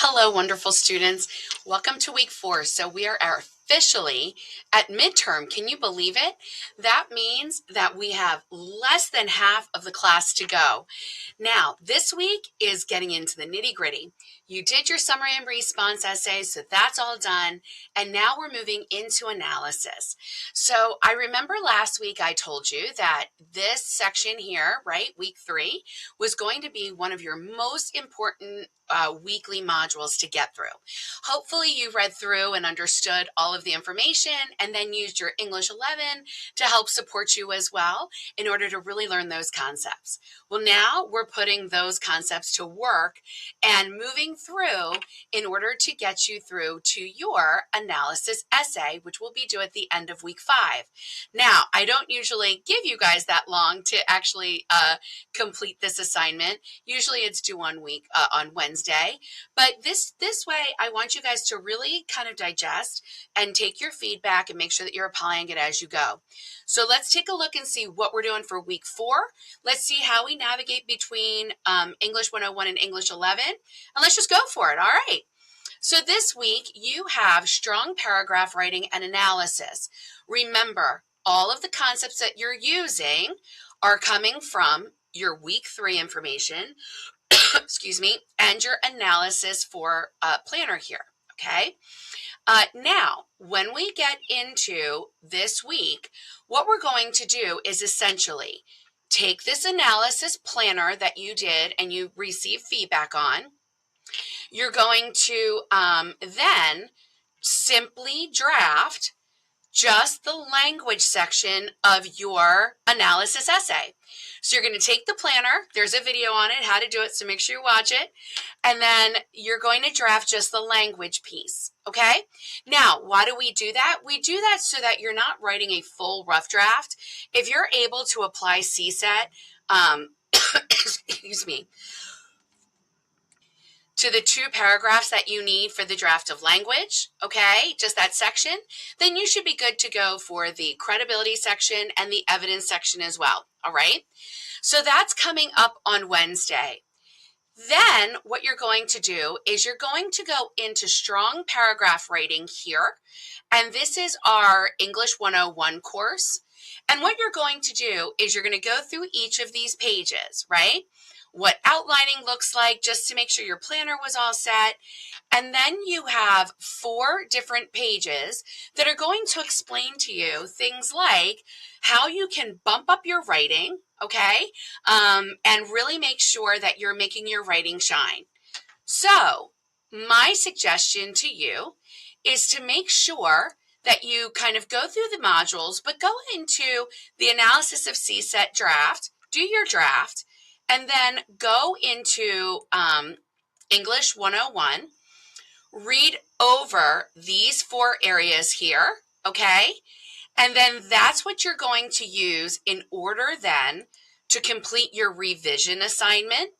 Hello, wonderful students. Welcome to week 4. So we are officially at midterm. Can you believe it? That means that we have less than half of the class to go. Now, this week is getting into the nitty-gritty. You did your summary and response essays, so that's all done. And now we're moving into analysis. So I remember last week I told you that this section here, right, week 3, was going to be one of your most important weekly modules to get through. Hopefully you read through and understood all of the information and then used your English 11 to help support you as well in order to really learn those concepts. Well, now we're putting those concepts to work and moving through in order to get you through to your analysis essay, which we'll be due at the end of week 5. Now, I don't usually give you guys that long to actually complete this assignment. Usually it's due on Wednesday, but this way I want you guys to really kind of digest and take your feedback and make sure that you're applying it as you go. So let's take a look and see what we're doing for week 4. Let's see how we navigate between English 101 and English 11, and let's just go for it. All right. So this week you have strong paragraph writing and analysis. Remember, all of the concepts that you're using are coming from your week 3 information, excuse me, and your analysis for planner here, okay? Now, when we get into this week, what we're going to do is essentially take this analysis planner that you did and you received feedback on. You're going to then simply draft just the language section of your analysis essay. So you're going to take the planner, there's a video on it, how to do it, so make sure you watch it, and then you're going to draft just the language piece, okay? Now, why do we do that? We do that so that you're not writing a full rough draft. If you're able to apply CSET, excuse me, to the 2 paragraphs that you need for the draft of language, okay, just that section, then you should be good to go for the credibility section and the evidence section as well, all right? So that's coming up on Wednesday. Then what you're going to do is you're going to go into strong paragraph writing here, and this is our English 101 course. And what you're going to do is you're going to go through each of these pages, right? What outlining looks like, just to make sure your planner was all set. And then you have 4 different pages that are going to explain to you things like how you can bump up your writing, okay, and really make sure that you're making your writing shine. So my suggestion to you is to make sure that you kind of go through the modules, but go into the analysis of CSET draft, do your draft, and then go into English 101, read over these 4 areas here, okay? And then that's what you're going to use in order then to complete your revision assignment,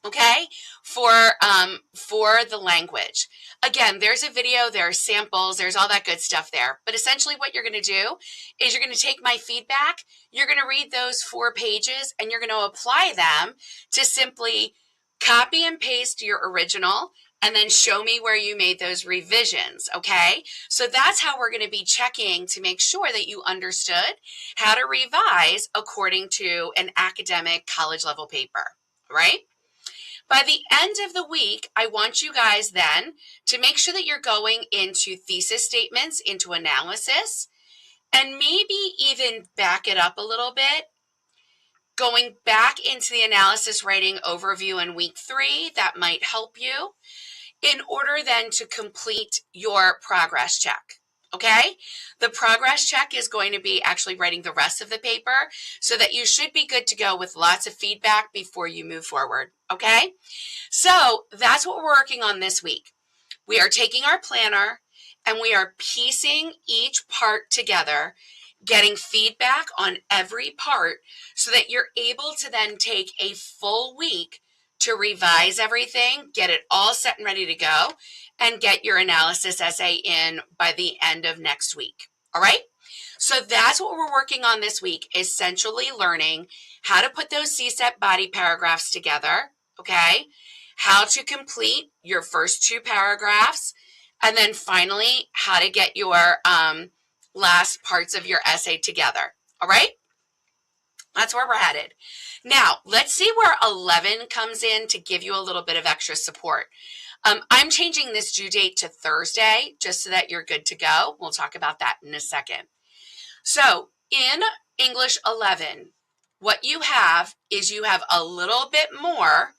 okay, for the language. Again, there's a video, there are samples, there's all that good stuff there. But essentially what you're going to do is you're going to take my feedback, you're going to read those 4 pages, and you're going to apply them to simply copy and paste your original and then show me where you made those revisions, okay? So that's how we're going to be checking to make sure that you understood how to revise according to an academic college level paper, right? By the end of the week, I want you guys then to make sure that you're going into thesis statements, into analysis, and maybe even back it up a little bit, going back into the analysis writing overview in week 3, that might help you, in order then to complete your progress check. Okay, the progress check is going to be actually writing the rest of the paper so that you should be good to go with lots of feedback before you move forward. Okay, so that's what we're working on this week. We are taking our planner and we are piecing each part together, getting feedback on every part so that you're able to then take a full week to revise everything, get it all set and ready to go, and get your analysis essay in by the end of next week. All right? So that's what we're working on this week, essentially learning how to put those CSET body paragraphs together, okay? how to complete your first 2 paragraphs, and then finally, how to get your last parts of your essay together. All right? That's where we're headed. Now, let's see where 11 comes in to give you a little bit of extra support. I'm changing this due date to Thursday just so that you're good to go. We'll talk about that in a second. So in English 11, what you have is you have a little bit more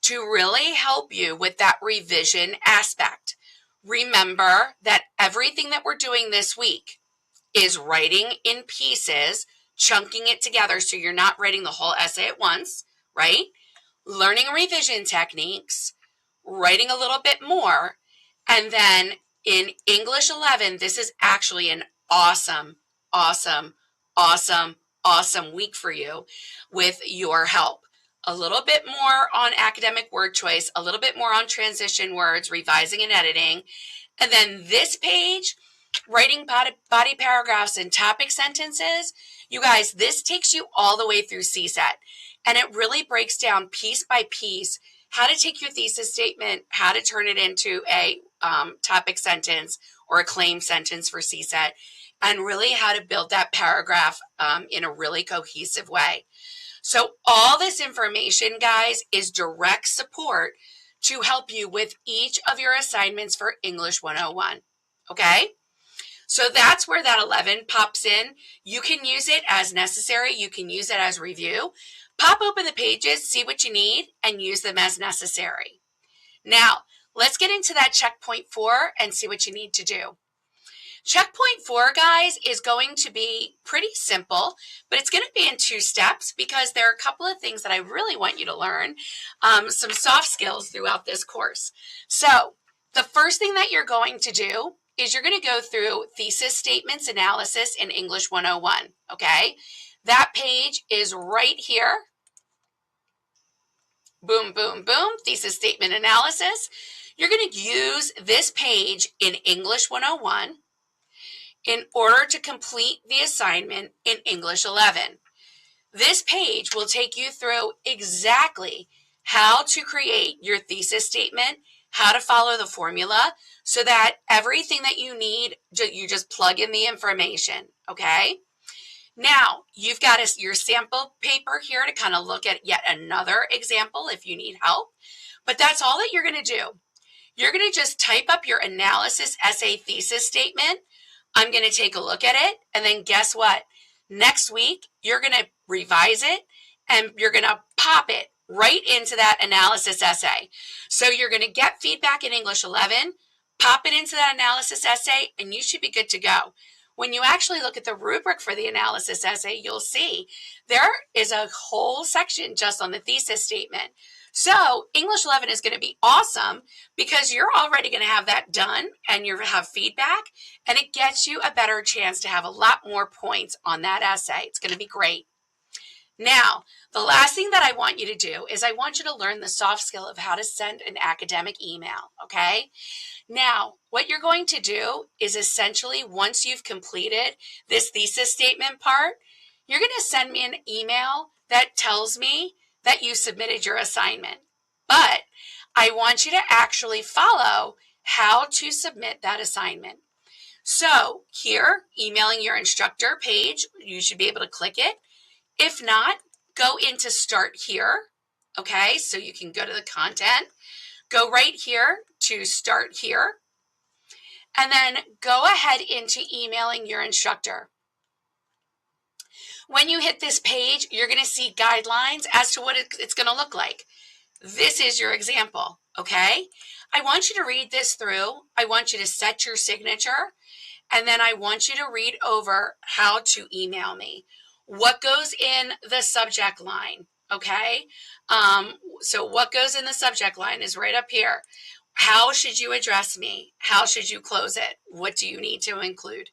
to really help you with that revision aspect. Remember that everything that we're doing this week is writing in pieces, chunking it together so you're not writing the whole essay at once, right? Learning revision techniques, writing a little bit more, and then in English 11, this is actually an awesome, awesome, awesome, awesome week for you with your help. A little bit more on academic word choice, a little bit more on transition words, revising and editing. And then this page, writing body paragraphs and topic sentences. You guys, this takes you all the way through CSET. And it really breaks down piece by piece how to take your thesis statement, how to turn it into a topic sentence or a claim sentence for CSET, and really how to build that paragraph in a really cohesive way. So all this information, guys, is direct support to help you with each of your assignments for English 101, okay? So that's where that 11 pops in. You can use it as necessary. You can use it as review. Pop open the pages, see what you need, and use them as necessary. Now, let's get into that checkpoint 4 and see what you need to do. Checkpoint 4, guys, is going to be pretty simple, but it's going to be in 2 steps because there are a couple of things that I really want you to learn, some soft skills throughout this course. So the first thing that you're going to do is you're going to go through thesis statements analysis in English 101, okay? That page is right here. Boom, boom, boom, thesis statement analysis. You're going to use this page in English 101 in order to complete the assignment in English 11. This page will take you through exactly how to create your thesis statement, how to follow the formula, so that everything that you need, you just plug in the information, okay? Now, you've got your sample paper here to kind of look at yet another example if you need help, but that's all that you're going to do. You're going to just type up your analysis essay thesis statement. I'm going to take a look at it, and then guess what? Next week, you're going to revise it, and you're going to pop it right into that analysis essay. So you're going to get feedback in English 11, pop it into that analysis essay, and you should be good to go. When you actually look at the rubric for the analysis essay, you'll see there is a whole section just on the thesis statement. So English 11 is going to be awesome because you're already going to have that done and you have feedback, and it gets you a better chance to have a lot more points on that essay. It's going to be great. Now, the last thing that I want you to do is I want you to learn the soft skill of how to send an academic email, okay? Now, what you're going to do is essentially once you've completed this thesis statement part, you're going to send me an email that tells me that you submitted your assignment. But I want you to actually follow how to submit that assignment. So here, emailing your instructor page, you should be able to click it. If not, go into Start Here, okay? So you can go to the content, go right here to Start Here, and then go ahead into emailing your instructor. When you hit this page, you're going to see guidelines as to what it's going to look like. This is your example, okay? I want you to read this through. I want you to set your signature, and then I want you to read over how to email me. What goes in the subject line, okay? So what goes in the subject line is right up here. How should you address me? How should you close it? What do you need to include?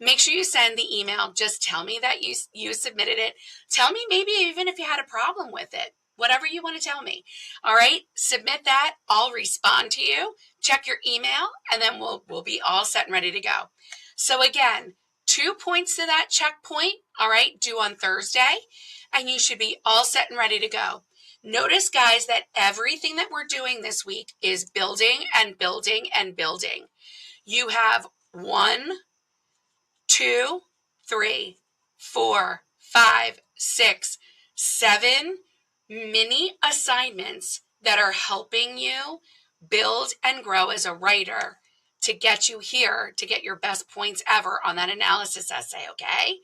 Make sure you send the email. Just tell me that you submitted it. Tell me maybe even if you had a problem with it. Whatever you want to tell me. All right, submit that. I'll respond to you. Check your email, and then we'll be all set and ready to go. So again, 2 points to that checkpoint, all right, due on Thursday, and you should be all set and ready to go. Notice, guys, that everything that we're doing this week is building and building and building. You have 1, 2, 3, 4, 5, 6, 7 mini assignments that are helping you build and grow as a writer to get you here to get your best points ever on that analysis essay, okay?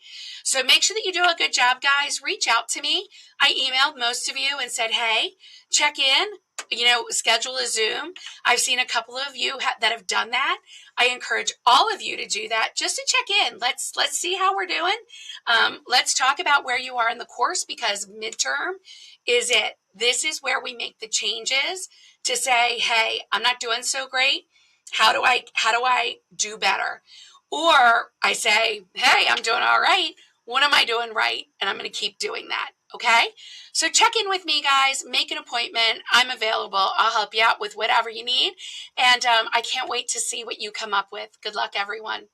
So make sure that you do a good job, guys. Reach out to me. I emailed most of you and said, hey, check in, schedule a Zoom. I've seen a couple of you that have done that. I encourage all of you to do that just to check in. Let's see how we're doing. Let's talk about where you are in the course, because midterm is it. This is where we make the changes to say, hey, I'm not doing so great. How do I do better? Or I say, hey, I'm doing all right. What am I doing right? And I'm going to keep doing that. Okay? So check in with me, guys. Make an appointment. I'm available. I'll help you out with whatever you need. And I can't wait to see what you come up with. Good luck, everyone.